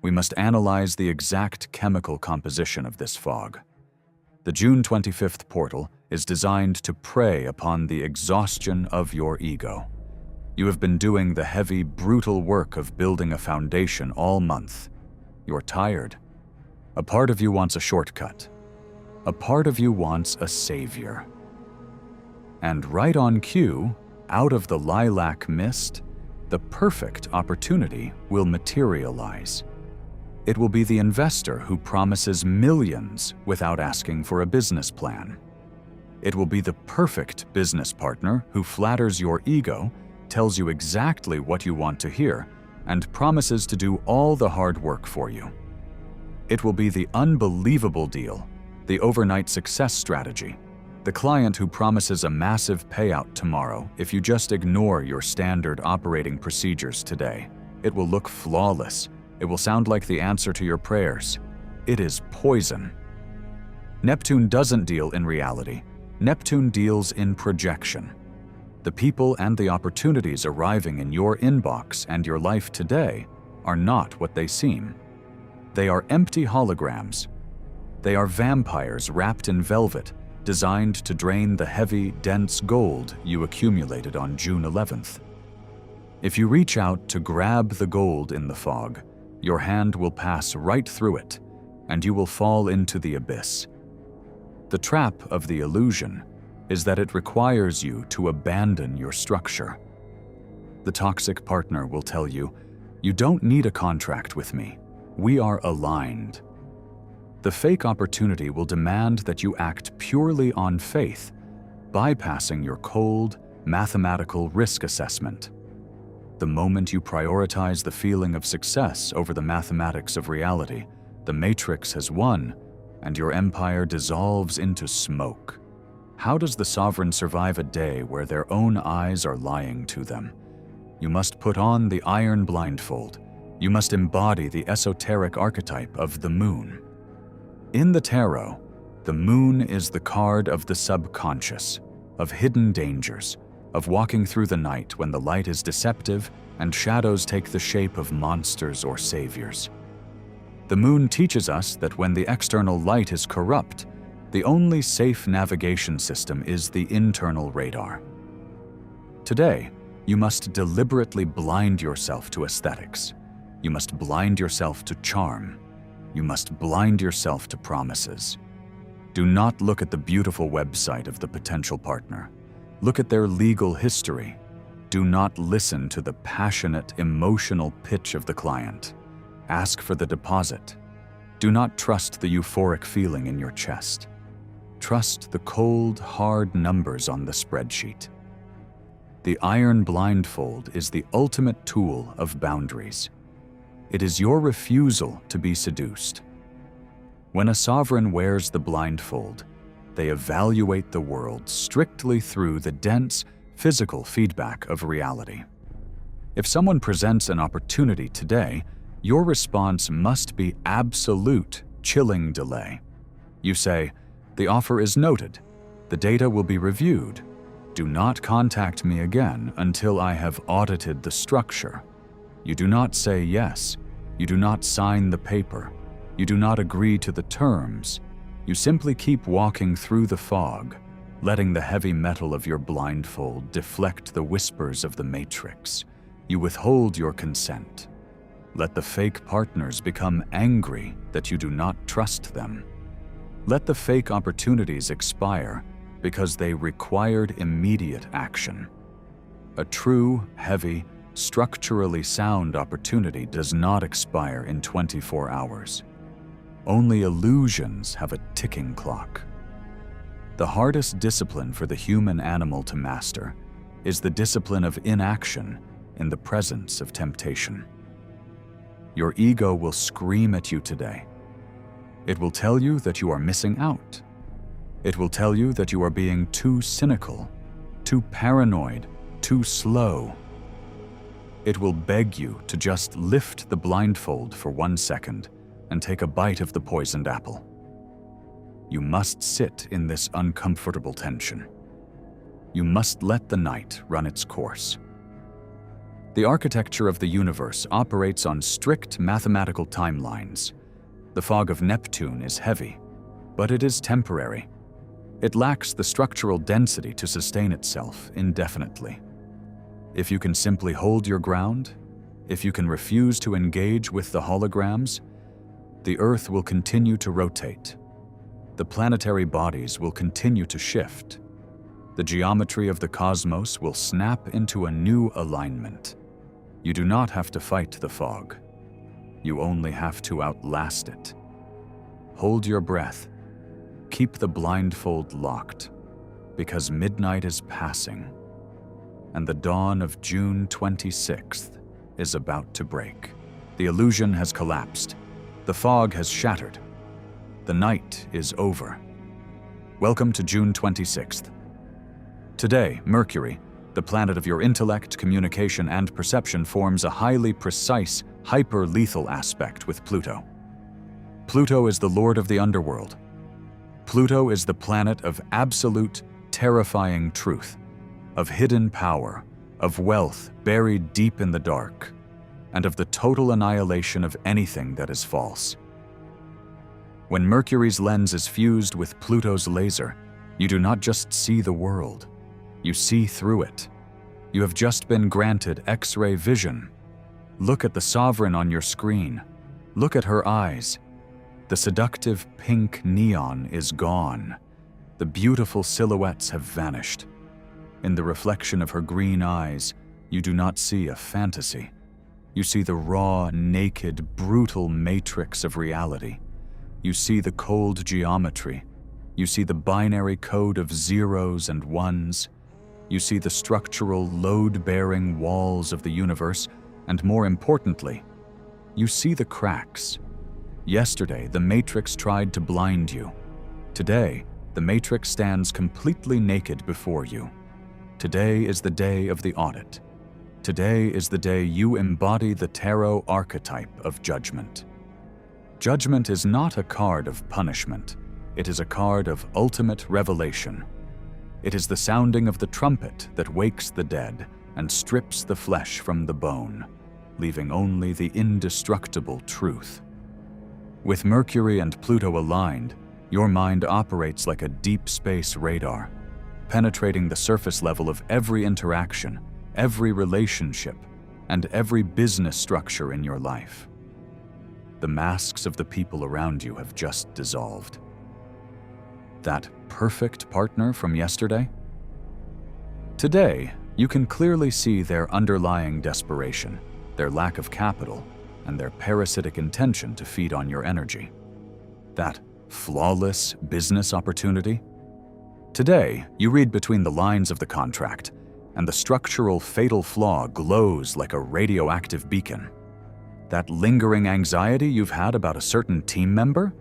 We must analyze the exact chemical composition of this fog. The June 25th portal is designed to prey upon the exhaustion of your ego. You have been doing the heavy, brutal work of building a foundation all month. You're tired. A part of you wants a shortcut. A part of you wants a savior. And right on cue, out of the lilac mist, the perfect opportunity will materialize. It will be the investor who promises millions without asking for a business plan. It will be the perfect business partner who flatters your ego, tells you exactly what you want to hear, and promises to do all the hard work for you. It will be the unbelievable deal, the overnight success strategy, the client who promises a massive payout tomorrow if you just ignore your standard operating procedures today. It will look flawless. It will sound like the answer to your prayers. It is poison. Neptune doesn't deal in reality. Neptune deals in projection. The people and the opportunities arriving in your inbox and your life today are not what they seem. They are empty holograms. They are vampires wrapped in velvet, designed to drain the heavy, dense gold you accumulated on June 11th. If you reach out to grab the gold in the fog, your hand will pass right through it, and you will fall into the abyss. The trap of the illusion is that it requires you to abandon your structure. The toxic partner will tell you, "You don't need a contract with me. We are aligned." The fake opportunity will demand that you act purely on faith, bypassing your cold, mathematical risk assessment. The moment you prioritize the feeling of success over the mathematics of reality, the matrix has won, and your empire dissolves into smoke. How does the sovereign survive a day where their own eyes are lying to them? You must put on the iron blindfold. You must embody the esoteric archetype of the moon. In the tarot, the moon is the card of the subconscious, of hidden dangers, of walking through the night when the light is deceptive and shadows take the shape of monsters or saviors. The moon teaches us that when the external light is corrupt, the only safe navigation system is the internal radar. Today, you must deliberately blind yourself to aesthetics. You must blind yourself to charm. You must blind yourself to promises. Do not look at the beautiful website of the potential partner. Look at their legal history. Do not listen to the passionate, emotional pitch of the client. Ask for the deposit. Do not trust the euphoric feeling in your chest. Trust the cold, hard numbers on the spreadsheet. The iron blindfold is the ultimate tool of boundaries. It is your refusal to be seduced. When a sovereign wears the blindfold, they evaluate the world strictly through the dense, physical feedback of reality. If someone presents an opportunity today, your response must be absolute, chilling delay. You say, "The offer is noted. The data will be reviewed. Do not contact me again until I have audited the structure." You do not say yes. You do not sign the paper. You do not agree to the terms. You simply keep walking through the fog, letting the heavy metal of your blindfold deflect the whispers of the matrix. You withhold your consent. Let the fake partners become angry that you do not trust them. Let the fake opportunities expire because they required immediate action. A true, heavy, structurally sound opportunity does not expire in 24 hours. Only illusions have a ticking clock. The hardest discipline for the human animal to master is the discipline of inaction in the presence of temptation. Your ego will scream at you today. It will tell you that you are missing out. It will tell you that you are being too cynical, too paranoid, too slow. It will beg you to just lift the blindfold for 1 second and take a bite of the poisoned apple. You must sit in this uncomfortable tension. You must let the night run its course. The architecture of the universe operates on strict mathematical timelines. The fog of Neptune is heavy, but it is temporary. It lacks the structural density to sustain itself indefinitely. If you can simply hold your ground, if you can refuse to engage with the holograms, the Earth will continue to rotate. The planetary bodies will continue to shift. The geometry of the cosmos will snap into a new alignment. You do not have to fight the fog. You only have to outlast it. Hold your breath. Keep the blindfold locked, because midnight is passing, and the dawn of June 26th is about to break. The illusion has collapsed. The fog has shattered. The night is over. Welcome to June 26th. Today, Mercury, the planet of your intellect, communication, and perception, forms a highly precise, hyper-lethal aspect with Pluto. Pluto is the lord of the underworld. Pluto is the planet of absolute, terrifying truth, of hidden power, of wealth buried deep in the dark, and of the total annihilation of anything that is false. When Mercury's lens is fused with Pluto's laser, you do not just see the world, you see through it. You have just been granted X-ray vision. Look at the sovereign on your screen. Look at her eyes. The seductive pink neon is gone. The beautiful silhouettes have vanished. In the reflection of her green eyes, you do not see a fantasy. You see the raw, naked, brutal matrix of reality. You see the cold geometry. You see the binary code of zeros and ones. You see the structural, load-bearing walls of the universe, and more importantly, you see the cracks. Yesterday, the Matrix tried to blind you. Today, the Matrix stands completely naked before you. Today is the day of the audit. Today is the day you embody the tarot archetype of judgment. Judgment is not a card of punishment. It is a card of ultimate revelation. It is the sounding of the trumpet that wakes the dead and strips the flesh from the bone, leaving only the indestructible truth. With Mercury and Pluto aligned, your mind operates like a deep space radar, penetrating the surface level of every interaction, every relationship, and every business structure in your life. The masks of the people around you have just dissolved. That perfect partner from yesterday? Today, you can clearly see their underlying desperation, their lack of capital, and their parasitic intention to feed on your energy. That flawless business opportunity? Today, you read between the lines of the contract, and the structural fatal flaw glows like a radioactive beacon. That lingering anxiety you've had about a certain team member?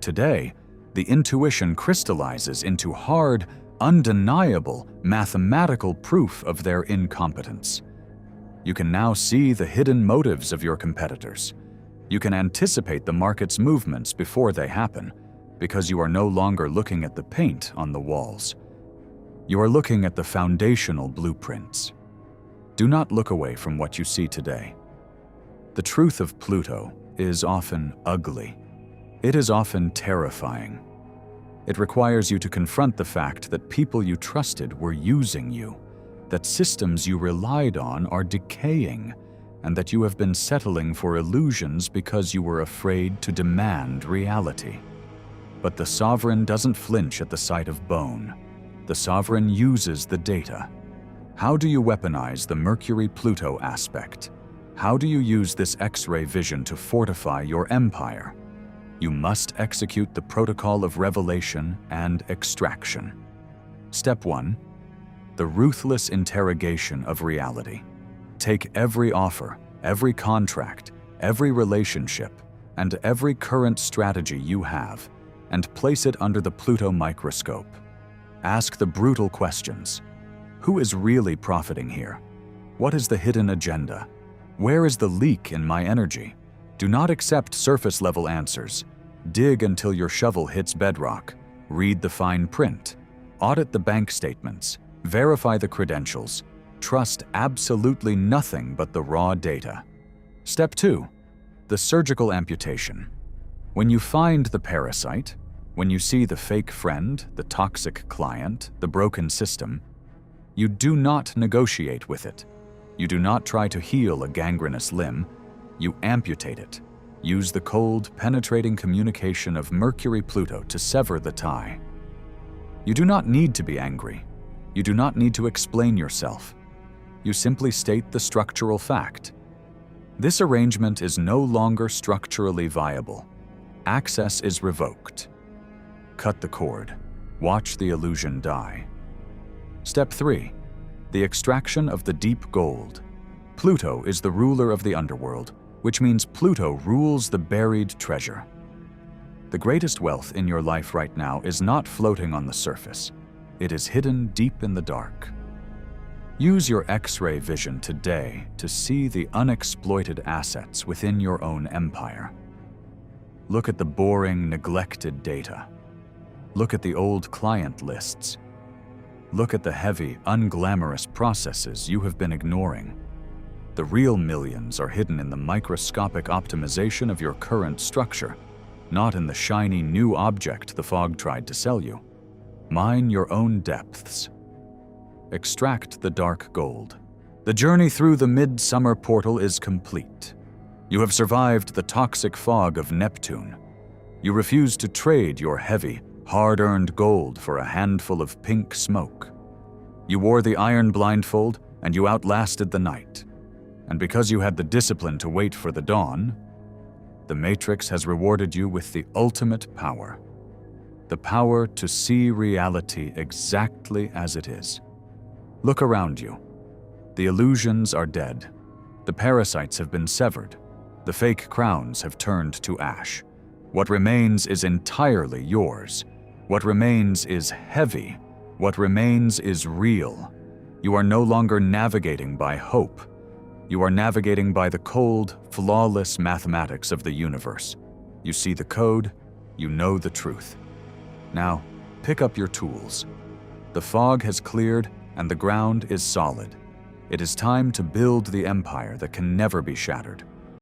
Today, the intuition crystallizes into hard, undeniable, mathematical proof of their incompetence. You can now see the hidden motives of your competitors. You can anticipate the market's movements before they happen, because you are no longer looking at the paint on the walls. You are looking at the foundational blueprints. Do not look away from what you see today. The truth of Pluto is often ugly. It is often terrifying. It requires you to confront the fact that people you trusted were using you, that systems you relied on are decaying, and that you have been settling for illusions because you were afraid to demand reality. But the sovereign doesn't flinch at the sight of bone. The sovereign uses the data. How do you weaponize the Mercury-Pluto aspect? How do you use this X-ray vision to fortify your empire? You must execute the protocol of revelation and extraction. Step 1. The ruthless interrogation of reality. Take every offer, every contract, every relationship, and every current strategy you have, and place it under the Pluto microscope. Ask the brutal questions. Who is really profiting here? What is the hidden agenda? Where is the leak in my energy? Do not accept surface-level answers. Dig until your shovel hits bedrock. Read the fine print. Audit the bank statements. Verify the credentials. trust absolutely nothing but the raw data. Step 2. The surgical amputation. When you find the parasite, when you see the fake friend, the toxic client, the broken system, you do not negotiate with it. You do not try to heal a gangrenous limb. You amputate it. Use the cold, penetrating communication of Mercury-Pluto to sever the tie. You do not need to be angry. You do not need to explain yourself. You simply state the structural fact. This arrangement is no longer structurally viable. Access is revoked. Cut the cord. Watch the illusion die. Step 3. The extraction of the deep gold. Pluto is the ruler of the underworld, which means Pluto rules the buried treasure. The greatest wealth in your life right now is not floating on the surface. It is hidden deep in the dark. Use your X-ray vision today to see the unexploited assets within your own empire. Look at the boring, neglected data. Look at the old client lists. Look at the heavy, unglamorous processes you have been ignoring. The real millions are hidden in the microscopic optimization of your current structure, not in the shiny new object the fog tried to sell you. Mine your own depths. Extract the dark gold. The journey through the midsummer portal is complete. You have survived the toxic fog of Neptune. You refuse to trade your heavy, hard-earned gold for a handful of pink smoke. You wore the iron blindfold and you outlasted the night. And because you had the discipline to wait for the dawn, the Matrix has rewarded you with the ultimate power. The power to see reality exactly as it is. Look around you. The illusions are dead. The parasites have been severed. The fake crowns have turned to ash. What remains is entirely yours. What remains is heavy. What remains is real. You are no longer navigating by hope. You are navigating by the cold, flawless mathematics of the universe. You see the code, you know the truth. Now, pick up your tools. The fog has cleared and the ground is solid. It is time to build the empire that can never be shattered.